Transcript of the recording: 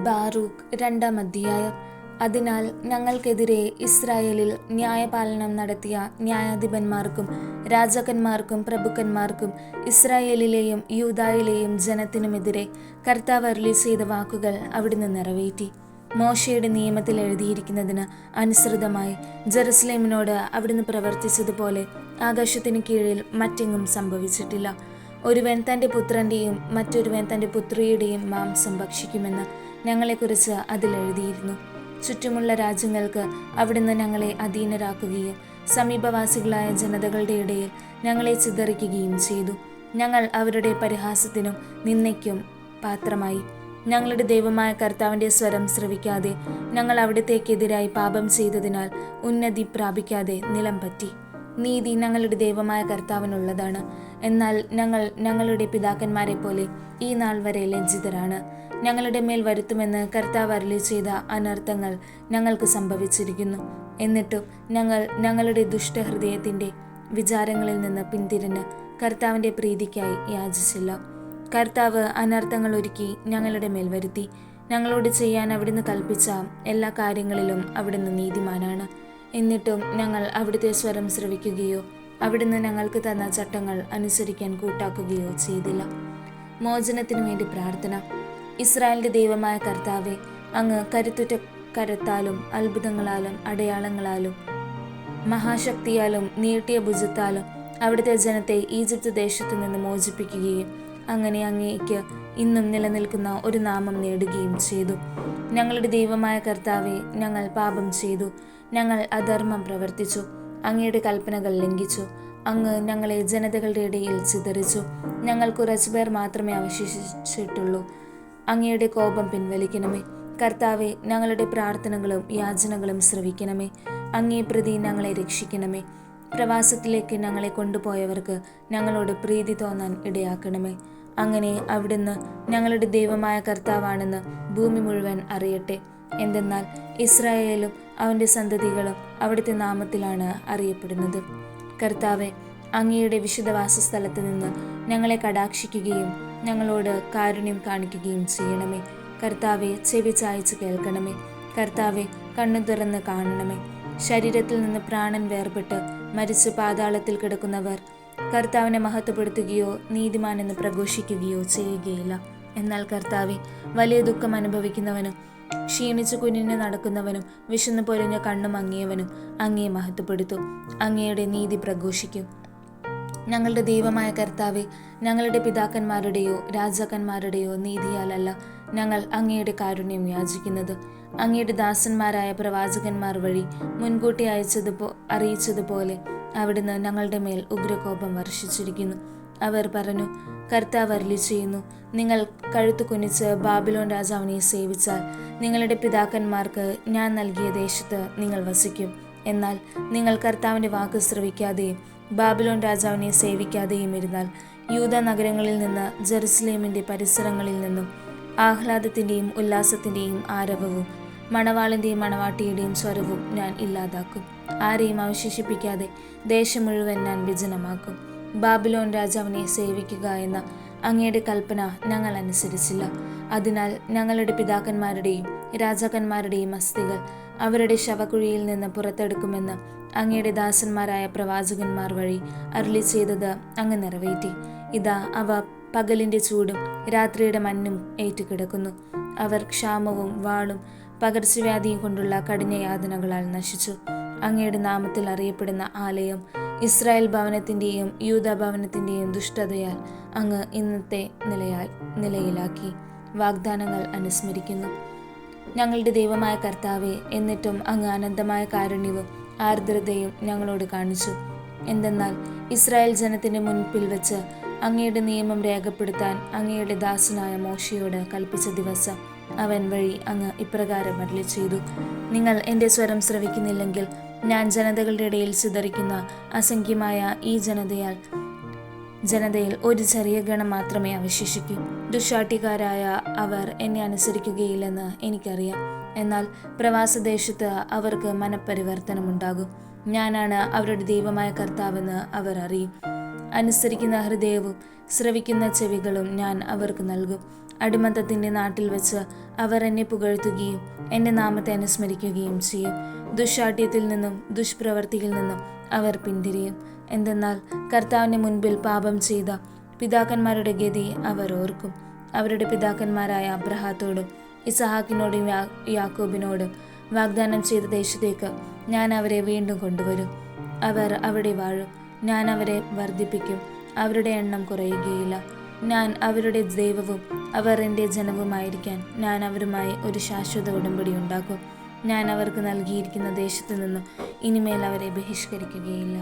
Baruch 2-ാം അധ്യായം. അതിനാൽ ഞങ്ങൾക്കെതിരെ ഇസ്രായേലിൽ ന്യായപാലനം നടത്തിയ ന്യായാധിപന്മാർക്കും രാജാക്കന്മാർക്കും പ്രഭുക്കന്മാർക്കും ഇസ്രായേലിലെയും യൂദായിലെയും ജനത്തിനുമെതിരെ കർത്താവ് അരുളിച്ചെയ്ത വാക്കുകൾ അവിടുന്ന് നിറവേറ്റി. മോശയുടെ നിയമത്തിൽ എഴുതിയിരിക്കുന്നതിന് അനുസൃതമായി ജെറുസലേമിനോട് അവിടുന്ന് പ്രവർത്തിച്ചതുപോലെ ആകാശത്തിന് കീഴിൽ മറ്റെങ്ങും സംഭവിച്ചിട്ടില്ല. ഒരുവൻ തൻ്റെ പുത്രൻ്റെയും മറ്റൊരുവൻ തൻ്റെ പുത്രിയുടെയും മാംസം ഭക്ഷിക്കുമെന്ന് ഞങ്ങളെക്കുറിച്ച് അതിലെഴുതിയിരുന്നു. ചുറ്റുമുള്ള രാജ്യങ്ങൾക്ക് അവിടുന്ന് ഞങ്ങളെ അധീനരാക്കുകയും സമീപവാസികളായ ജനതകളുടെ ഇടയിൽ ഞങ്ങളെ ചിതറിക്കുകയും ചെയ്തു. ഞങ്ങൾ അവരുടെ പരിഹാസത്തിനും നിന്ദയ്ക്കും പാത്രമായി. ഞങ്ങളുടെ ദൈവമായ കർത്താവിൻ്റെ സ്വരം ശ്രവിക്കാതെ ഞങ്ങൾ അവിടത്തേക്കെതിരായി പാപം ചെയ്തതിനാൽ ഉന്നതി പ്രാപിക്കാതെ നിലം പറ്റി. നീതി ഞങ്ങളുടെ ദൈവമായ കർത്താവിനുള്ളതാണ്. എന്നാൽ ഞങ്ങൾ ഞങ്ങളുടെ പിതാക്കന്മാരെ പോലെ ഈ നാൾ വരെ ലജ്ജിതരാണ്. ഞങ്ങളുടെ മേൽ വരുത്തുമെന്ന് കർത്താവ് അരുളി ചെയ്ത അനർത്ഥങ്ങൾ ഞങ്ങൾക്ക് സംഭവിച്ചിരിക്കുന്നു. എന്നിട്ടും ഞങ്ങൾ ഞങ്ങളുടെ ദുഷ്ടഹൃദയത്തിൻ്റെ വിചാരങ്ങളിൽ നിന്ന് പിന്തിരിഞ്ഞ് കർത്താവിൻ്റെ പ്രീതിക്കായി യാചിച്ചില്ല. കർത്താവ് അനർത്ഥങ്ങൾ ഒരുക്കി ഞങ്ങളുടെ മേൽ വരുത്തി. ഞങ്ങളോട് ചെയ്യാൻ അവിടുന്ന് കൽപ്പിച്ച എല്ലാ കാര്യങ്ങളിലും അവിടുന്ന് നീതിമാനാണ്. എന്നിട്ടും ഞങ്ങൾ അവിടുത്തെ സ്വരം ശ്രവിക്കുകയോ അവിടുന്ന് ഞങ്ങൾക്ക് തന്ന ചട്ടങ്ങൾ അനുസരിക്കാൻ കൂട്ടാക്കുകയോ ചെയ്തില്ല. മോചനത്തിനു വേണ്ടി പ്രാർത്ഥന. ഇസ്രായേലിൻ്റെ ദൈവമായ കർത്താവെ, അങ്ങ് കരുത്തുറ്റ കരത്താലും അത്ഭുതങ്ങളാലും അടയാളങ്ങളാലും മഹാശക്തിയാലും നീട്ടിയ ഭുജത്താലും അവിടുത്തെ ജനത്തെ ഈജിപ്ത് ദേശത്തു നിന്ന് മോചിപ്പിക്കുകയും അങ്ങനെ അങ്ങേക്ക് ഇന്നും നിലനിൽക്കുന്ന ഒരു നാമം നേടുകയും ചെയ്തു. ഞങ്ങളുടെ ദൈവമായ കർത്താവെ, ഞങ്ങൾ പാപം ചെയ്തു. ഞങ്ങൾ അധർമ്മം പ്രവർത്തിച്ചു. അങ്ങയുടെ കൽപ്പനകൾ ലംഘിച്ചു. അങ്ങ് ഞങ്ങളെ ജനതകളുടെ ഇടയിൽ ചിതറിച്ചു. ഞങ്ങൾ കുറച്ചുപേർ മാത്രമേ അവശേഷിച്ചിട്ടുള്ളൂ. അങ്ങയുടെ കോപം പിൻവലിക്കണമേ. കർത്താവെ, ഞങ്ങളുടെ പ്രാർത്ഥനകളും യാചനകളും ശ്രവിക്കണമേ. അങ്ങേ പ്രതി ഞങ്ങളെ രക്ഷിക്കണമേ. പ്രവാസത്തിലേക്ക് ഞങ്ങളെ കൊണ്ടുപോയവർക്ക് ഞങ്ങളോട് പ്രീതി തോന്നാൻ ഇടയാക്കണമേ. അങ്ങനെ അവിടുന്ന് ഞങ്ങളുടെ ദൈവമായ കർത്താവാണെന്ന് ഭൂമി മുഴുവൻ അറിയട്ടെ. എന്തെന്നാൽ ഇസ്രായേലും അവൻ്റെ സന്തതികളും അവിടുത്തെ നാമത്തിലാണ് അറിയപ്പെടുന്നത്. കർത്താവെ, അങ്ങയുടെ വിശുദ്ധവാസസ്ഥലത്ത് നിന്ന് ഞങ്ങളെ കടാക്ഷിക്കുകയും ഞങ്ങളോട് കാരുണ്യം കാണിക്കുകയും ചെയ്യണമേ. കർത്താവെ, ചെവി ചായ്ച്ച് കേൾക്കണമേ. കർത്താവെ, കണ്ണു തുറന്ന് കാണണമേ. ശരീരത്തിൽ നിന്ന് പ്രാണൻ വേർപെട്ട് മരിച്ച് പാതാളത്തിൽ കിടക്കുന്നവർ കർത്താവിനെ മഹത്വപ്പെടുത്തുകയോ നീതിമാനെന്ന് പ്രഘോഷിക്കുകയോ ചെയ്യുകയില്ല. എന്നാൽ കർത്താവെ, വലിയ ദുഃഖം അനുഭവിക്കുന്നവനും ക്ഷീണിച്ചു കുനിഞ്ഞു നടക്കുന്നവനും വിശന്നു പൊരിഞ്ഞ കണ്ണും അങ്ങേവനും അങ്ങയെ മഹത്വപ്പെടുത്തും. അങ്ങയുടെ നീതി പ്രഘോഷിക്കും. ഞങ്ങളുടെ ദൈവമായ കർത്താവെ, ഞങ്ങളുടെ പിതാക്കന്മാരുടെയോ രാജാക്കന്മാരുടെയോ നീതിയാലല്ല ഞങ്ങൾ അങ്ങയുടെ കാരുണ്യം യാചിക്കുന്നത്. അങ്ങയുടെ ദാസന്മാരായ പ്രവാചകന്മാർ വഴി മുൻകൂട്ടി അറിയിച്ചതുപോലെ അവിടുന്ന് ഞങ്ങളുടെ മേൽ ഉഗ്രകോപം വർഷിച്ചിരിക്കുന്നു. അവർ പറഞ്ഞു, കർത്താവ് അരുളി ചെയ്യുന്നു, നിങ്ങൾ കഴുത്തു കുനിച്ച് ബാബിലോൺ രാജാവിനെ സേവിച്ചാൽ നിങ്ങളുടെ പിതാക്കന്മാർക്ക് ഞാൻ നൽകിയ ദേശത്ത് നിങ്ങൾ വസിക്കും. എന്നാൽ നിങ്ങൾ കർത്താവിൻ്റെ വാക്ക് ശ്രവിക്കാതെയും ബാബിലോൺ രാജാവിനെ സേവിക്കാതെയും ഇരുന്നാൽ യൂദാ നഗരങ്ങളിൽ നിന്ന് ജെറുസലേമിൻ്റെ പരിസരങ്ങളിൽ നിന്നും ആഹ്ലാദത്തിൻ്റെയും ഉല്ലാസത്തിൻ്റെയും ആരവവും മണവാളിൻ്റെയും മണവാട്ടിയുടെയും സ്വരവും ഞാൻ ഇല്ലാതാക്കും. ആരെയും അവശേഷിപ്പിക്കാതെ ദേശം മുഴുവൻ ഞാൻ വിജനമാക്കും. ബാബിലോൺ രാജാവിനെ സേവിക്കുക എന്ന അങ്ങയുടെ കൽപ്പന ഞങ്ങൾ അനുസരിച്ചില്ല. അതിനാൽ ഞങ്ങളുടെ പിതാക്കന്മാരുടെയും രാജാക്കന്മാരുടെയും അസ്ഥികൾ അവരുടെ ശവക്കുഴിയിൽ നിന്ന് പുറത്തെടുക്കുമെന്ന് അങ്ങയുടെ ദാസന്മാരായ പ്രവാചകന്മാർ വഴി അരുളി ചെയ്തത് അങ്ങ് നിറവേറ്റി. ഇതാ, അവ പകലിൻ്റെ ചൂടും രാത്രിയുടെ മഞ്ഞും ഏറ്റുകിടക്കുന്നു. അവർ ക്ഷാമവും വാളും പകർച്ചവ്യാധിയും കൊണ്ടുള്ള കഠിന യാതനകളാൽ നശിച്ചു. അങ്ങയുടെ നാമത്തിൽ അറിയപ്പെടുന്ന ആലയം ഇസ്രായേൽ ഭവനത്തിൻ്റെയും യൂദാ ഭവനത്തിൻ്റെയും ദുഷ്ടതയാൽ അങ്ങ് ഇന്നത്തെ നിലയിലാക്കി. വാഗ്ദാനങ്ങൾ അനുസ്മരിക്കുന്നു. ഞങ്ങളുടെ ദൈവമായ കർത്താവെ, എന്നിട്ടും അങ്ങ് അനന്തമായ കാരുണ്യവും ആർദ്രതയും ഞങ്ങളോട് കാണിച്ചു. എന്തെന്നാൽ ഇസ്രായേൽ ജനത്തിൻ്റെ മുൻപിൽ വെച്ച് അങ്ങയുടെ നിയമം രേഖപ്പെടുത്താൻ അങ്ങയുടെ ദാസനായ മോശയോട് കൽപ്പിച്ച ദിവസം അവൻ വഴി അങ്ങ് ഇപ്രകാരം അരുളി ചെയ്തു, നിങ്ങൾ എൻ്റെ സ്വരം ശ്രവിക്കുന്നില്ലെങ്കിൽ ഞാൻ ജനതകളുടെ ഇടയിൽ ചിതറിക്കുന്ന അസംഖ്യമായ ഈ ജനതയിൽ ഒരു ചെറിയ ഗണം മാത്രമേ അവശേഷിക്കൂ. ദുഷ്ടാട്ടിക്കാരായ അവർ എന്നെ അനുസരിക്കുകയില്ലെന്ന് എനിക്കറിയാം. എന്നാൽ പ്രവാസദേശത്ത് അവർക്ക് മനപരിവർത്തനമുണ്ടാകും. ഞാനാണ് അവരുടെ ദൈവമായ കർത്താവെന്ന് അവർ അറിയും. അനുസരിക്കുന്ന ഹൃദയവും ശ്രവിക്കുന്ന ചെവികളും ഞാൻ അവർക്ക് നൽകും. അടിമത്തത്തിൻ്റെ നാട്ടിൽ വെച്ച് അവർ എന്നെ പുകഴ്ത്തുകയും എൻ്റെ നാമത്തെ അനുസ്മരിക്കുകയും ചെയ്യും. ദുശ്ശാഠ്യത്തിൽ നിന്നും ദുഷ്പ്രവർത്തിയിൽ നിന്നും അവർ പിന്തിരിയും. എന്തെന്നാൽ കർത്താവിൻ്റെ മുൻപിൽ പാപം ചെയ്ത പിതാക്കന്മാരുടെ ഗതി അവർ ഓർക്കും. അവരുടെ പിതാക്കന്മാരായ അബ്രഹാത്തോടും ഇസഹാക്കിനോടും യാക്കോബിനോടും വാഗ്ദാനം ചെയ്ത ദേശത്തേക്ക് ഞാൻ അവരെ വീണ്ടും കൊണ്ടുവരും. അവർ അവിടെ വാഴും. ഞാൻ അവരെ വർദ്ധിപ്പിക്കും. അവരുടെ എണ്ണം കുറയുകയില്ല. ഞാൻ അവരുടെ ദൈവവും അവർ എൻ്റെ ജനവുമായിരിക്കാൻ ഞാൻ അവരുമായി ഒരു ശാശ്വത ഉടമ്പടി ഉണ്ടാക്കും. ഞാൻ അവർക്ക് നൽകിയിരിക്കുന്ന ദേശത്തു നിന്നും ഇനിമേൽ അവരെ ബഹിഷ്കരിക്കുകയില്ല.